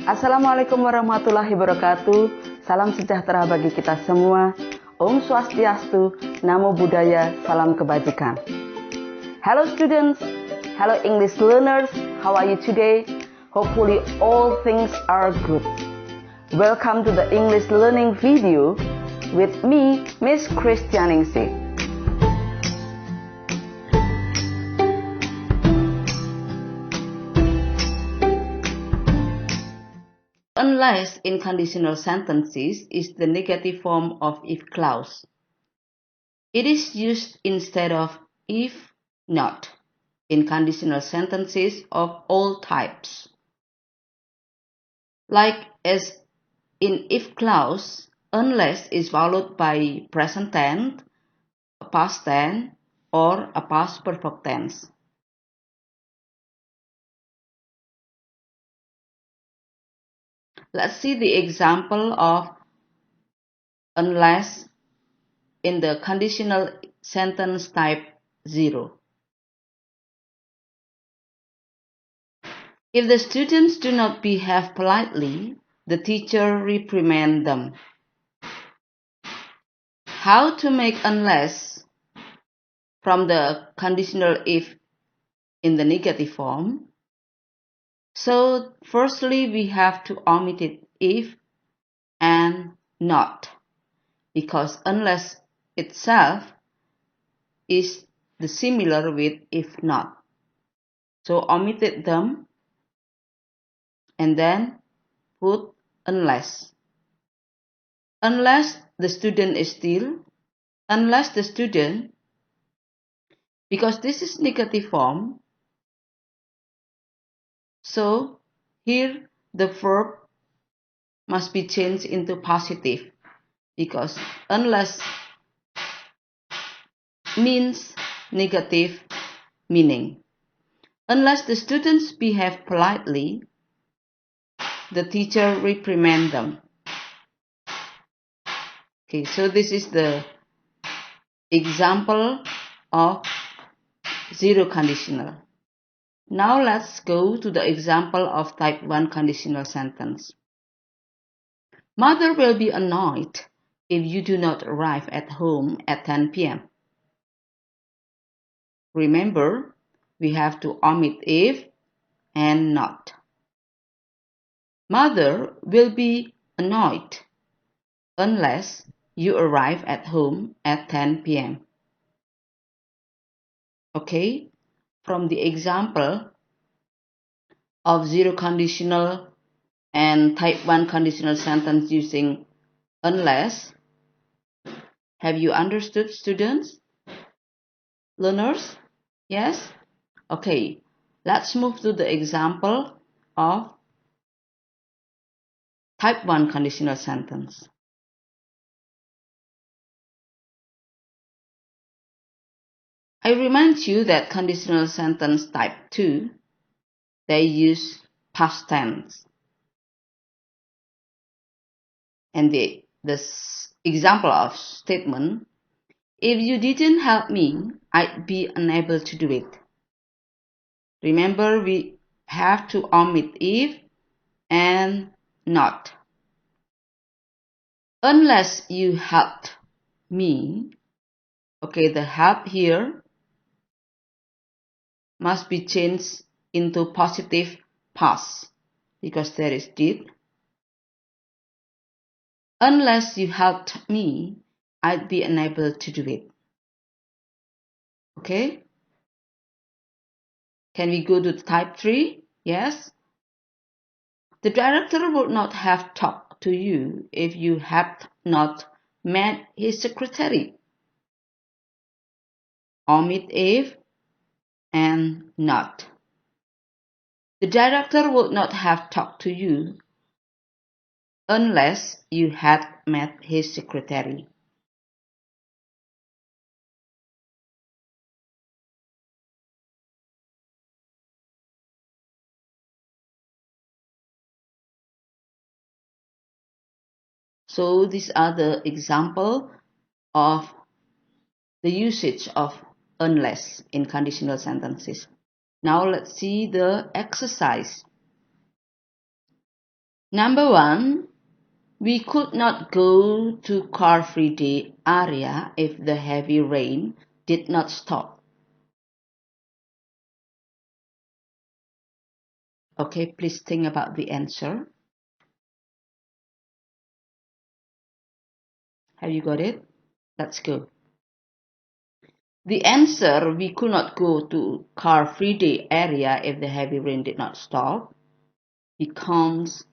Assalamualaikum warahmatullahi wabarakatuh. Salam sejahtera bagi kita semua. Om Swastiastu, Namo Buddhaya, salam kebajikan. Hello students, hello English learners, how are you today? Hopefully all things are good. Welcome to the English learning video with me, Miss Christianingsih. Unless in conditional sentences is the negative form of if clause. It is used instead of if not in conditional sentences of all types. Like as in if clause, unless is followed by present tense, a past tense, or a past perfect tense. Let's see the example of unless in the conditional sentence type 0. If the students do not behave politely, the teacher reprimands them. How to make unless from the conditional if in the negative form? So, firstly, we have to omit it if and not, because unless itself is the similar with if not. So, omitted them and then put unless. Unless the student is still, unless the student, because this is negative form, so here the verb must be changed into positive, because unless means negative meaning. Unless the students behave politely, the teacher reprimands them. Okay, so this is the example of zero conditional. Now let's go to the example of type 1 conditional sentence. Mother will be annoyed if you do not arrive at home at 10 p.m. Remember, we have to omit if and not. Mother will be annoyed unless you arrive at home at 10 p.m. Okay, from the example of zero conditional and type 1 conditional sentence using unless, have you understood, students? Learners? Yes? Okay, let's move to the example of type 1 conditional sentence. I remind you that conditional sentence type 2, they use past tense. And the example of statement, if you didn't help me, I'd be unable to do it. Remember, we have to omit if and not. Unless you helped me, okay, the help here must be changed into positive past because there is did. Unless you helped me, I'd be unable to do it. Okay? Can we go to type 3? Yes? The director would not have talked to you if you had not met his secretary. Omit if and not. The director would not have talked to you unless you had met his secretary. So these are the example of the usage of unless in conditional sentences. Now let's see the exercise. Number 1, we could not go to car-free day area if the heavy rain did not stop. Okay, please think about the answer. Have you got it? Let's go. The answer, we could not go to car-free day area if the heavy rain did not stop, becomes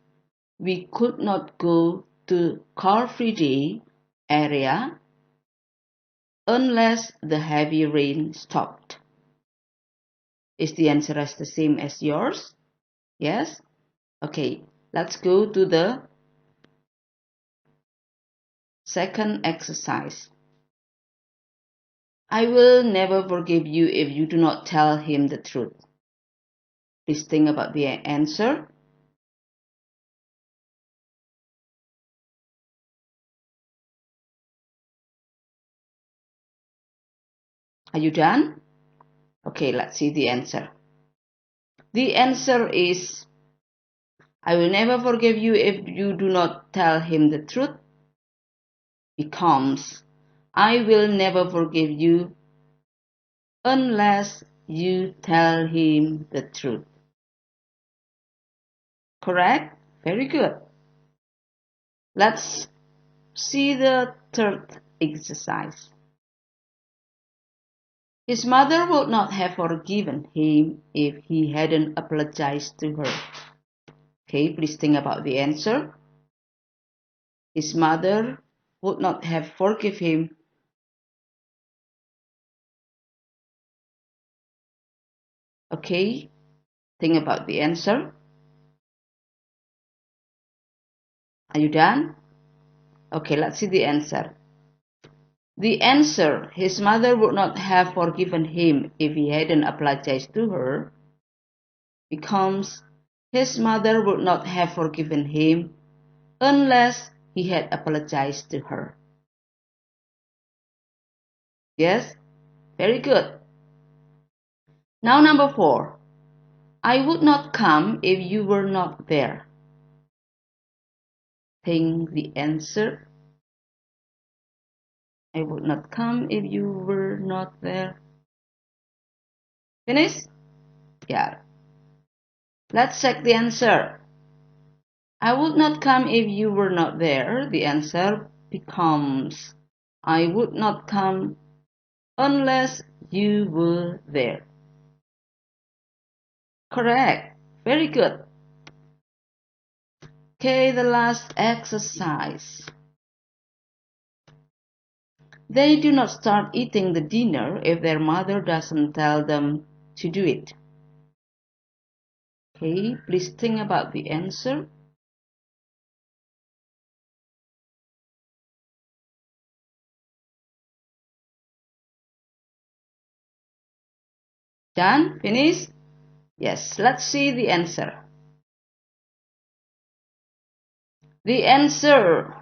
we could not go to car-free day area unless the heavy rain stopped. Is the answer as the same as yours? Yes? Okay, let's go to the second exercise. I will never forgive you if you do not tell him the truth. Please think about the answer. Are you done? Okay, let's see the answer. The answer is, I will never forgive you if you do not tell him the truth, becomes, I will never forgive you unless you tell him the truth. Correct? Very good. Let's see the third exercise. His mother would not have forgiven him if he hadn't apologized to her. Okay, please think about the answer. His mother would not have forgiven him. Okay, think about the answer. Are you done? Okay, let's see the answer. The answer, his mother would not have forgiven him if he hadn't apologized to her, becomes, his mother would not have forgiven him unless he had apologized to her. Yes? Very good. Now number 4. I would not come if you were not there. Think the answer. I would not come if you were not there. Finish? Yeah. Let's check the answer. I would not come if you were not there. The answer becomes, I would not come unless you were there. Correct. Very good. Okay, the last exercise. They do not start eating the dinner if their mother doesn't tell them to do it. Okay, please think about the answer. Done? Finished? Yes, let's see the answer. The answer,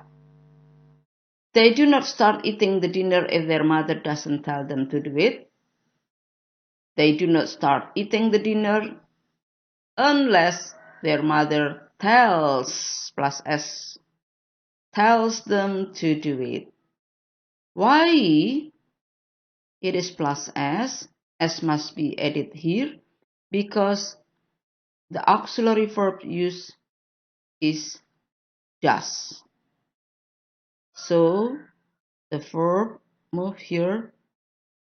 they do not start eating the dinner if their mother doesn't tell them to do it. They do not start eating the dinner unless their mother tells, plus S, tells them to do it. Why it is plus S must be added here because the auxiliary verb used is does. So the verb move here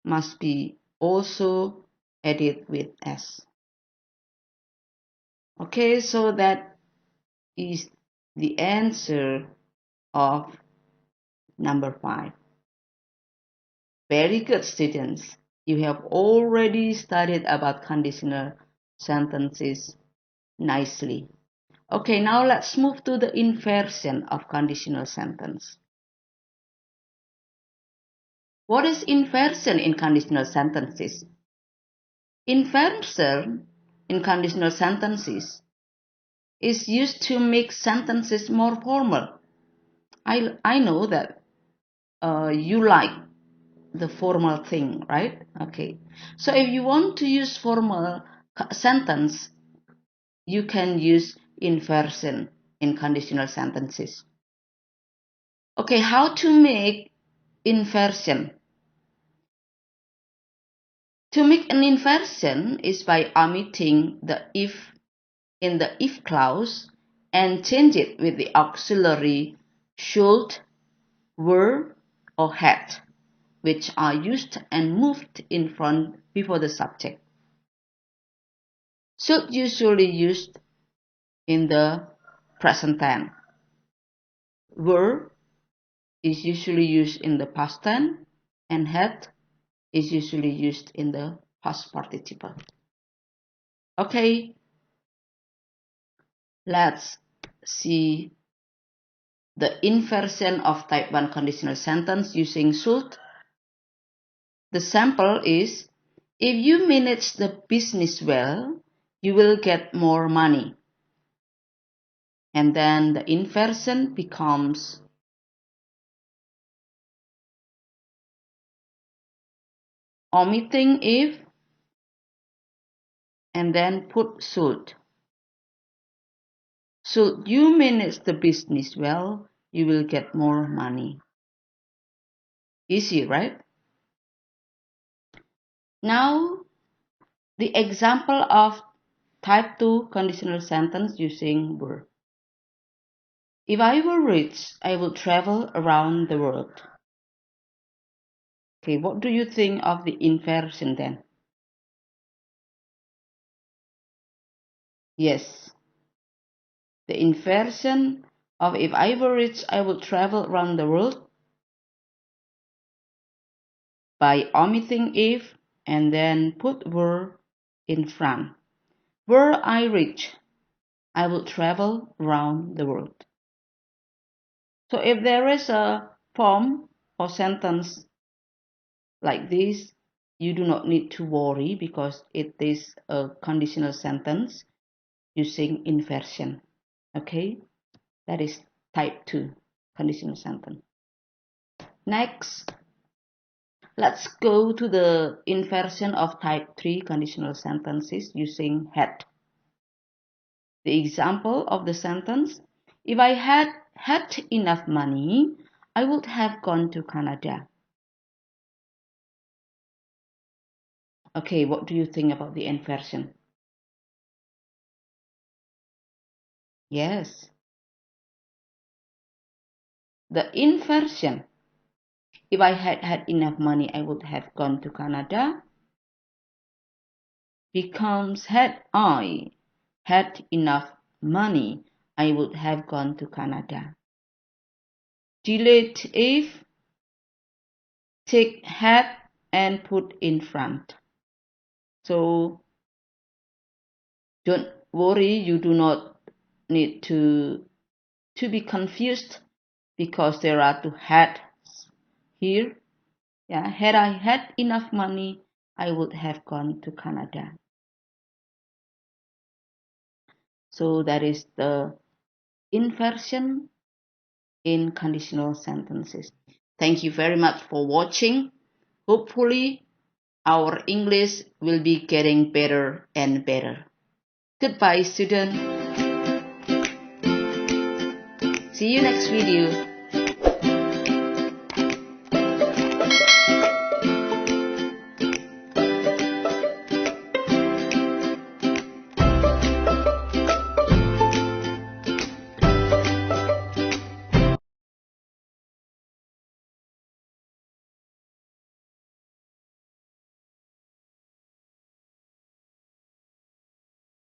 must be also added with S. Okay, so that is the answer of number 5. Very good, students. You have already studied about conditional sentences nicely. Okay, now let's move to the inversion of conditional sentence. What is inversion in conditional sentences? Inversion in conditional sentences is used to make sentences more formal. I know that you like the formal thing, right? Okay. So if you want to use formal sentence, you can use inversion in conditional sentences. Okay, how to make inversion? To make an inversion is by omitting the if in the if clause and change it with the auxiliary should, were, or had, which are used and moved in front before the subject. Should usually used in the present tense. Were is usually used in the past tense, and had is usually used in the past participle. Okay, let's see the inversion of type 1 conditional sentence using should. The sample is, if you manage the business well, you will get more money. And then the inversion becomes omitting if and then put should. Should you manage the business well, you will get more money. Easy, right? Now, the example of type 2 conditional sentence using were. If I were rich, I would travel around the world. Okay, what do you think of the inversion then? Yes. The inversion of if I were rich, I would travel around the world by omitting if and then put were in front. Were I rich, I would travel around the world. So if there is a form or sentence like this, you do not need to worry because it is a conditional sentence using inversion. Okay, that is type 2 conditional sentence. Next, let's go to the inversion of type 3 conditional sentences using had. The example of the sentence, if I had had enough money, I would have gone to Canada. Okay, what do you think about the inversion? Yes. The inversion, if I had had enough money, I would have gone to Canada, becomes had I had enough money, I would have gone to Canada. Delete if, take had and put in front. So don't worry, you do not need to be confused because there are two had here. Yeah, had I had enough money, I would have gone to Canada. So that is the inversion in conditional sentences. Thank you very much for watching. Hopefully, our English will be getting better and better. Goodbye, students. See you next video.